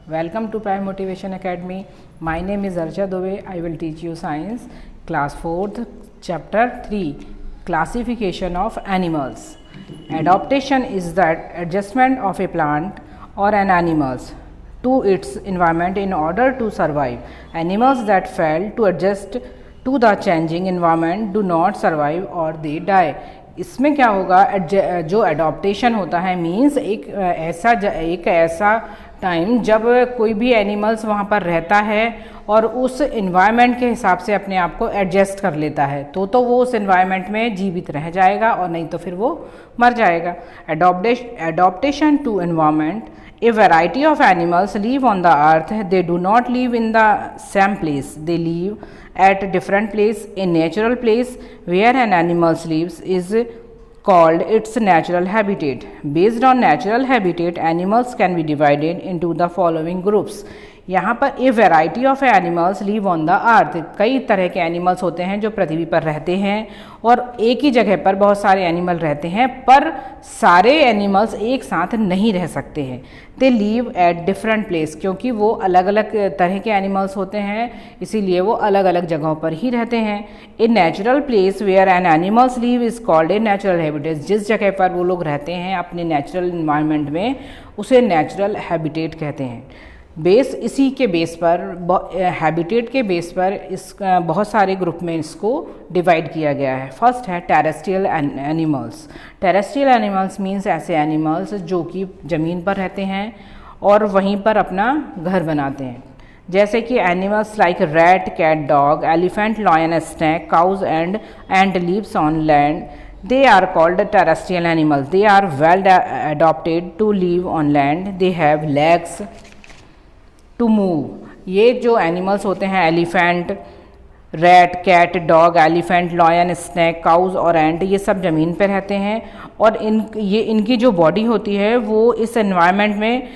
Welcome to Prime Motivation Academy. My name is Archa Dubey. I will teach you science, class 4th, chapter 3, classification of animals. Adaptation is the adjustment of a plant or an animal to its environment in order to survive. Animals that fail to adjust to the changing environment do not survive or they die. इसमें क्या होगा, जो adaptation होता है means एक ऐसा time जब कोई भी एनिमल्स वहाँ पर रहता है और उस इन्वायरमेंट के हिसाब से अपने आप को एडजस्ट कर लेता है तो वो उस इन्वायरमेंट में जीवित रह जाएगा और नहीं तो फिर वो मर जाएगा. Adaptation to environment. A variety of animals live on the earth. They do not live in the same place. They live at different place. A natural place where an animal lives is called its natural habitat. Based on natural habitat, animals can be divided into the following groups. यहाँ पर a variety of animals live on the earth. कई तरह के animals होते हैं जो पृथ्वी पर रहते हैं और एक ही जगह पर बहुत सारे एनिमल रहते हैं, पर सारे एनिमल्स एक साथ नहीं रह सकते हैं. They live at different place, क्योंकि वो अलग अलग तरह के एनिमल्स होते हैं इसीलिए वो अलग अलग जगहों पर ही रहते हैं. A natural place where an animals live is called a natural habitat. जिस जगह पर वो लोग रहते हैं अपने नेचुरल इन्वायरमेंट में उसे नेचुरल हैबिटेट कहते हैं. बेस इसी के बेस पर हैबिटेट के बेस पर इस बहुत सारे ग्रुप में इसको डिवाइड किया गया है. फर्स्ट है terrestrial animals. Terrestrial animals means ऐसे एनिमल्स जो कि ज़मीन पर रहते हैं और वहीं पर अपना घर बनाते हैं, जैसे कि animals like rat, cat, dog, elephant, lion, snake, cows and lives on land. They are called terrestrial animals. They are well adapted to live on land. They have legs to move. ये जो animals होते हैं elephant, rat, cat, dog, elephant, lion, snake, cows और ant, ये सब ज़मीन पर रहते हैं और इनकी जो बॉडी होती है वो इस एनवायरनमेंट में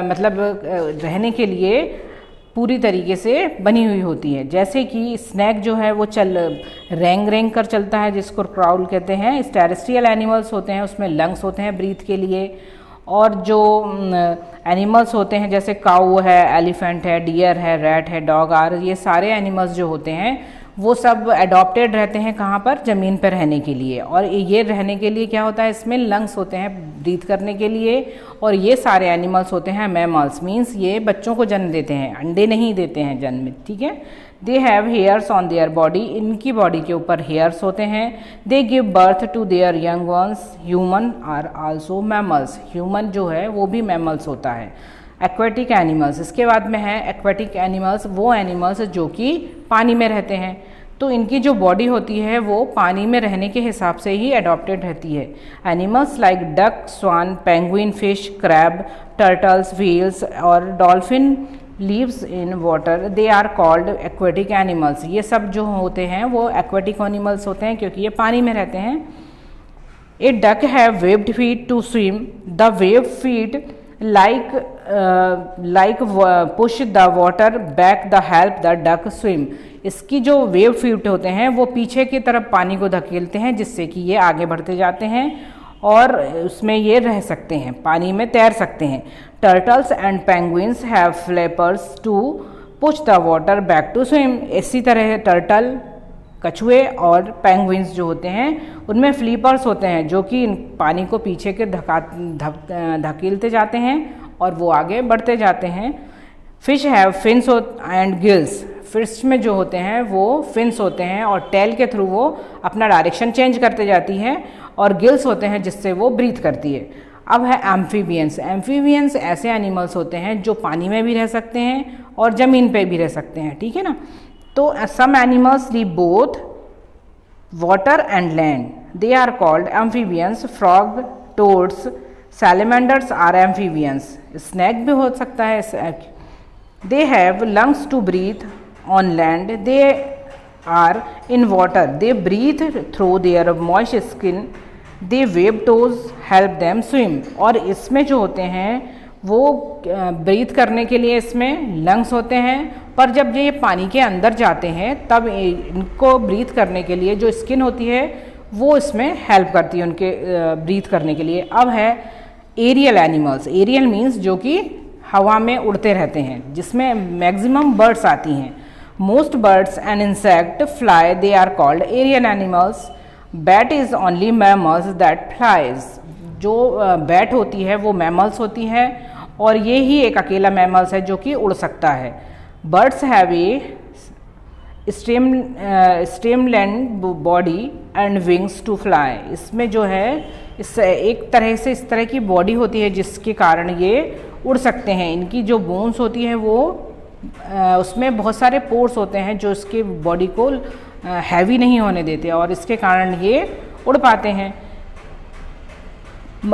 मतलब रहने के लिए पूरी तरीके से बनी हुई होती है. जैसे कि स्नैक जो है वो रेंग कर चलता है जिसको क्राउल कहते हैं. इस टेरेस्ट्रियल एनिमल्स होते हैं उसमें लंग्स होते हैं ब्रीथ के लिए. और जो एनिमल्स होते हैं जैसे काऊ है, एलिफेंट है, डियर है, रैट है, डॉग आर, ये सारे एनिमल्स जो होते हैं वो सब अडॉप्टेड रहते हैं कहाँ पर, ज़मीन पर रहने के लिए. और ये रहने के लिए क्या होता है, इसमें लंग्स होते हैं ब्रीथ करने के लिए. और ये सारे एनिमल्स होते हैं मैमल्स, मीन्स ये बच्चों को जन्म देते हैं, अंडे नहीं देते हैं जन्म में. ठीक है. They have hairs on their body. इनकी बॉडी के ऊपर हेयर्स होते हैं. They give birth to their young ones. Human are also mammals. ह्यूमन जो है वो भी मैमल्स होता है. Aquatic animals. इसके बाद में है एक्वेटिक एनिमल्स, वो एनिमल्स जो कि पानी में रहते हैं. तो इनकी जो बॉडी होती है वो पानी में रहने के हिसाब से ही अडॉप्टेड रहती है. Animals like duck, swan, penguin, fish, crab, turtles, whales और dolphin lives in water. They are called aquatic animals. ये सब जो होते हैं वो एक्वेटिक एनिमल्स होते हैं क्योंकि ये पानी में रहते हैं. A duck have webbed feet to swim. The webbed feet like push the water back the help the duck swim. इसकी जो वेव फीट होते हैं वो पीछे की तरफ पानी को धकेलते हैं जिससे कि ये आगे बढ़ते जाते हैं और उसमें ये रह सकते हैं, पानी में तैर सकते हैं. Turtles and penguins have flappers to push the water back to swim. इसी तरह टर्टल, कछुए और पेंगुइन्स जो होते हैं उनमें फ्लीपर्स होते हैं जो कि पानी को पीछे के धकेलते जाते हैं और वो आगे बढ़ते जाते हैं. Fish have fins and gills. Fish में जो होते हैं वो फिन्स होते हैं और टेल के थ्रू वो अपना डायरेक्शन चेंज करते जाती है और गिल्स होते हैं जिससे वो ब्रीथ करती है. अब है एम्फीबियंस. एम्फीबियंस ऐसे एनिमल्स होते हैं जो पानी में भी रह सकते हैं और ज़मीन पे भी रह सकते हैं. ठीक है ना. तो some animals live both water and land. They are called amphibians. Frog, toads, salamanders are amphibians. Snake भी हो सकता है. They have lungs to breathe on land. They are in water. They breathe through their moist skin. They web toes help them swim. और इसमें जो होते हैं वो ब्रीथ करने के लिए इसमें लंग्स होते हैं, पर जब ये पानी के अंदर जाते हैं तब इनको ब्रीथ करने के लिए जो स्किन होती है वो इसमें हेल्प करती है उनके ब्रीथ करने के लिए. अब है एरियल एनिमल्स. एरियल मीन्स जो कि हवा में उड़ते रहते हैं, जिसमें मैक्सिमम बर्ड्स आती हैं। Most birds and insect fly, they are called aerial animals. Bat is only mammals that flies. जो बैट होती है वो मैमल्स होती है और ये ही एक अकेला मैमल्स है जो कि उड़ सकता है। Birds have a streamlined body and wings to fly. इसमें जो है इस एक तरह से इस तरह की बॉडी होती है जिसके कारण ये उड़ सकते हैं। इनकी जो बोन्स होती है वो उसमें बहुत सारे पोर्स होते हैं जो इसके बॉडी को हैवी नहीं होने देते और इसके कारण ये उड़ पाते हैं।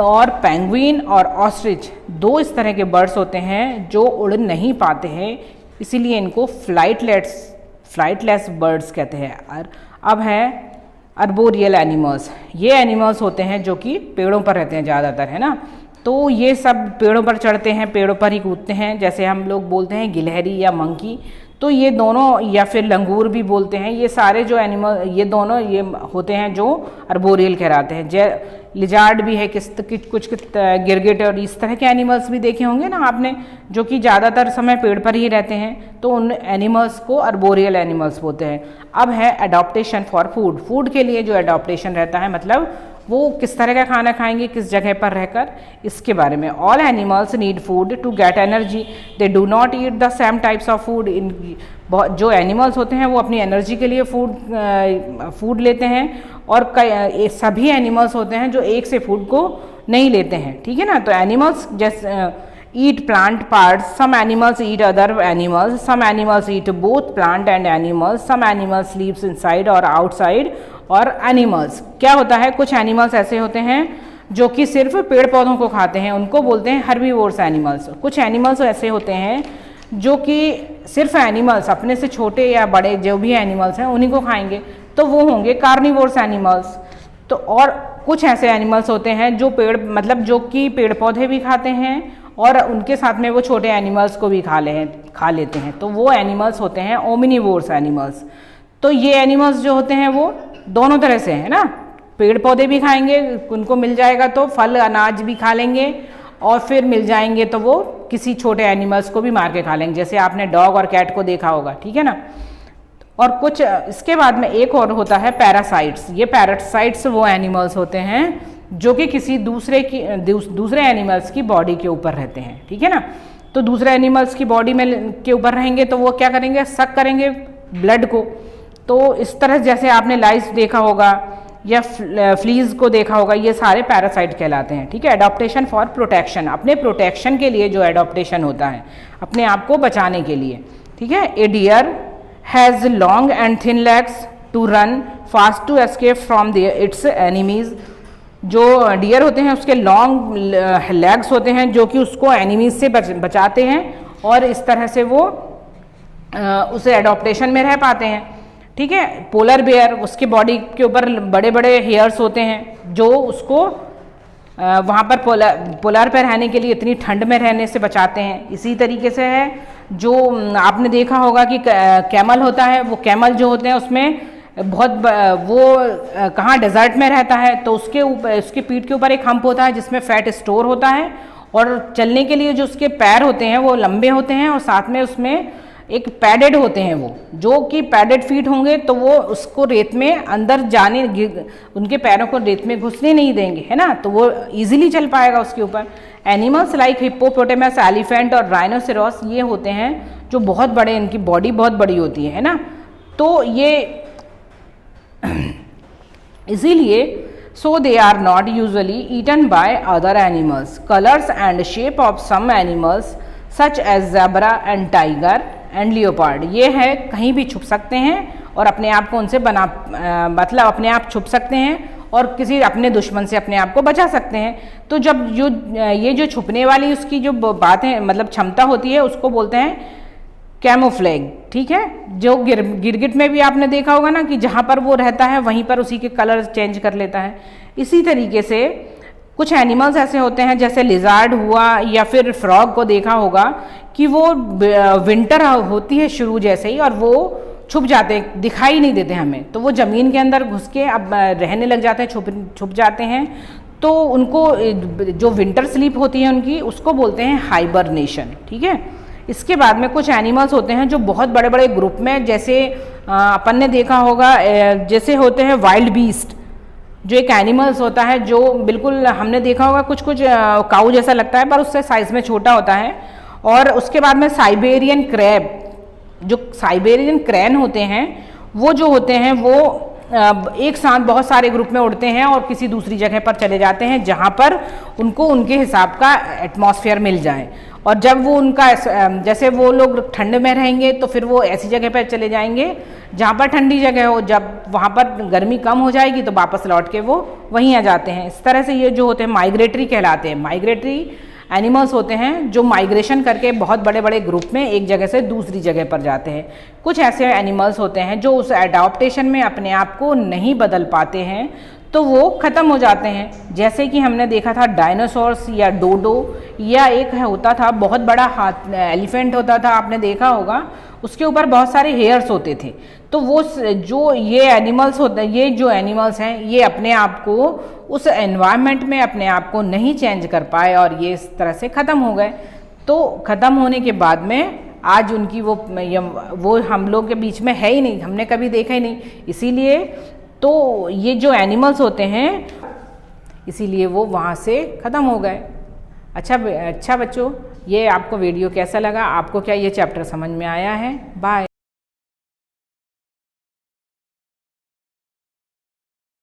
और पेंगुइन और ऑस्ट्रिच दो इस तरह के बर्ड्स होते हैं जो उड़ नहीं पाते हैं, इसीलिए इनको फ्लाइटलेस बर्ड्स कहते हैं। और अब है अर्बोरियल एनिमल्स। ये एनिमल्स होते हैं जो कि पेड़ों पर रहते हैं ज़्यादातर, है ना। तो ये सब पेड़ों पर चढ़ते हैं, पेड़ों पर ही कूदते हैं, जैसे हम लोग बोलते हैं गिलहरी या मंकी। तो ये दोनों, या फिर लंगूर भी बोलते हैं, ये सारे जो एनिमल ये दोनों ये होते हैं जो अर्बोरियल कहलाते हैं। लिजार्ड भी है, कुछ गिरगिट और इस तरह के एनिमल्स भी देखे होंगे ना आपने, जो कि ज़्यादातर समय पेड़ पर ही रहते हैं, तो उन एनिमल्स को अर्बोरियल एनिमल्स बोलते हैं। अब है एडॉप्टेशन फॉर फूड। फूड के लिए जो एडॉप्टेशन रहता है, मतलब वो किस तरह का खाना खाएंगे, किस जगह पर रहकर, इसके बारे में। All animals need food to get energy, they do not eat the same types of food. जो एनिमल्स होते हैं वो अपनी एनर्जी के लिए फूड लेते हैं, और सभी एनिमल्स होते हैं जो एक से फूड को नहीं लेते हैं, ठीक है ना। तो एनिमल्स जैसे eat plant parts, some animals eat other animals, some animals eat both plant and animals, some animals lives inside और आउटसाइड। और एनिमल्स क्या होता है, कुछ एनिमल्स ऐसे होते हैं जो कि सिर्फ पेड़ पौधों को खाते हैं, उनको बोलते हैं हर्बीवोर्स एनिमल्स। कुछ एनिमल्स ऐसे होते हैं जो कि सिर्फ एनिमल्स, अपने से छोटे या बड़े जो भी एनिमल्स हैं उन्हीं को खाएंगे, तो वो होंगे कार्निवोर्स एनिमल्स। तो और कुछ ऐसे एनिमल्स होते हैं जो जो कि पेड़ पौधे भी खाते हैं और उनके साथ में वो छोटे एनिमल्स को भी खा लेते हैं, तो वो एनिमल्स होते हैं ओमिनिवोर्स एनिमल्स। तो ये एनिमल्स जो होते हैं वो दोनों तरह से है ना, पेड़ पौधे भी खाएंगे, उनको मिल जाएगा तो फल अनाज भी खा लेंगे, और फिर मिल जाएंगे तो वो किसी छोटे एनिमल्स को भी मार के खा लेंगे, जैसे आपने डॉग और कैट को देखा होगा, ठीक है ना। और कुछ इसके बाद में एक और होता है पैरासाइट्स। ये पैरासाइट्स वो एनिमल्स होते हैं जो कि किसी दूसरे एनिमल्स की बॉडी के ऊपर रहते हैं, ठीक है ना। तो दूसरे एनिमल्स की बॉडी में के ऊपर रहेंगे तो वो क्या करेंगे, सक करेंगे ब्लड को। तो इस तरह जैसे आपने लाइस देखा होगा या फ्लीज को देखा होगा, ये सारे पैरासाइट कहलाते हैं, ठीक है। एडॉप्टेशन फॉर प्रोटेक्शन, अपने प्रोटेक्शन के लिए जो एडॉप्टेशन होता है, अपने आप को बचाने के लिए, ठीक है। A deer has long and thin legs to run fast to escape from its enemies. जो डियर होते हैं उसके लॉन्ग लेग्स होते हैं जो कि उसको एनिमीज से बचाते हैं, और इस तरह से वो उसे एडॉप्टेशन में रह पाते हैं, ठीक है। पोलर बेयर, उसकी बॉडी के ऊपर बड़े बड़े हेयर्स होते हैं जो उसको वहाँ पर पोलर पे रहने के लिए इतनी ठंड में रहने से बचाते हैं। इसी तरीके से है जो आपने देखा होगा कि कैमल होता है, वो कैमल जो होते हैं उसमें वो कहाँ डेजर्ट में रहता है, तो उसके ऊपर, उसके पीठ के ऊपर एक हम्प होता है जिसमें फैट स्टोर होता है, और चलने के लिए जो उसके पैर होते हैं वो लंबे होते हैं, और साथ में उसमें एक पैडेड होते हैं, वो जो कि पैडेड फीट होंगे तो वो उसको रेत में अंदर जाने, उनके पैरों को रेत में घुसने नहीं देंगे, है ना, तो वो इजीली चल पाएगा उसके ऊपर। एनिमल्स लाइक हिप्पोपोटेमस, एलिफेंट और राइनोसेरोस ये होते हैं जो बहुत बड़े, इनकी बॉडी बहुत बड़ी होती है ना। तो ये इसीलिए so they are not usually eaten by other animals. Colors and shape of some animals such as zebra and tiger and leopard, ये है कहीं भी छुप सकते हैं और अपने आप को उनसे मतलब अपने आप छुप सकते हैं और किसी अपने दुश्मन से अपने आप को बचा सकते हैं। तो जब ये जो छुपने वाली उसकी जो बात है, मतलब क्षमता होती है, उसको बोलते हैं कैमोफ्लेग, ठीक है। जो गिरगिट में भी आपने देखा होगा ना कि जहाँ पर वो रहता है वहीं पर उसी के कलर चेंज कर लेता है। इसी तरीके से कुछ एनिमल्स ऐसे होते हैं जैसे लिजार्ड हुआ या फिर फ्रॉग को देखा होगा कि वो विंटर होती है शुरू जैसे ही और वो छुप जाते हैं, दिखाई नहीं देते हमें, तो वो ज़मीन के अंदर घुस के अब रहने लग जाते हैं, छुप जाते हैं। तो उनको जो विंटर स्लीप होती है उनकी, उसको बोलते हैं हाइबरनेशन। ठीक है। इसके बाद में कुछ एनिमल्स होते हैं जो बहुत बड़े बड़े ग्रुप में, जैसे अपन ने देखा होगा जैसे होते हैं वाइल्ड बीस्ट, जो एक एनिमल्स होता है जो बिल्कुल हमने देखा होगा कुछ कुछ काऊ जैसा लगता है पर उससे साइज में छोटा होता है। और उसके बाद में साइबेरियन क्रैब, जो साइबेरियन क्रैन होते हैं वो जो होते हैं वो एक साथ बहुत सारे ग्रुप में उड़ते हैं और किसी दूसरी जगह पर चले जाते हैं जहाँ पर उनको उनके हिसाब का एटमॉस्फेयर मिल जाए। और जब वो उनका जैसे वो लोग ठंड में रहेंगे तो फिर वो ऐसी जगह पर चले जाएंगे जहाँ पर ठंडी जगह हो, जब वहाँ पर गर्मी कम हो जाएगी तो वापस लौट के वो वहीं आ जाते हैं। इस तरह से ये जो होते हैं माइग्रेटरी कहलाते हैं। माइग्रेटरी एनिमल्स होते हैं जो माइग्रेशन करके बहुत बड़े बड़े ग्रुप में एक जगह से दूसरी जगह पर जाते हैं। कुछ ऐसे एनिमल्स होते हैं जो उस एडाप्टेशन में अपने आप को नहीं बदल पाते हैं तो वो ख़त्म हो जाते हैं। जैसे कि हमने देखा था डायनासोर्स या डोडो, या एक होता था बहुत बड़ा हाथ एलिफेंट होता था, आपने देखा होगा, उसके ऊपर बहुत सारे हेयर्स होते थे। तो वो जो ये एनिमल्स होते हैं, ये जो एनिमल्स हैं ये अपने आप को उस एनवायरनमेंट में अपने आप को नहीं चेंज कर पाए और ये इस तरह से ख़त्म हो गए। तो ख़त्म होने के बाद में आज उनकी वो हम लोग के बीच में है ही नहीं, हमने कभी देखा ही नहीं। इसीलिए तो ये जो एनिमल्स होते हैं इसीलिए वो वहाँ से ख़त्म हो गए। अच्छा बच्चों, ये आपको वीडियो कैसा लगा? आपको क्या ये चैप्टर समझ में आया है? बाय।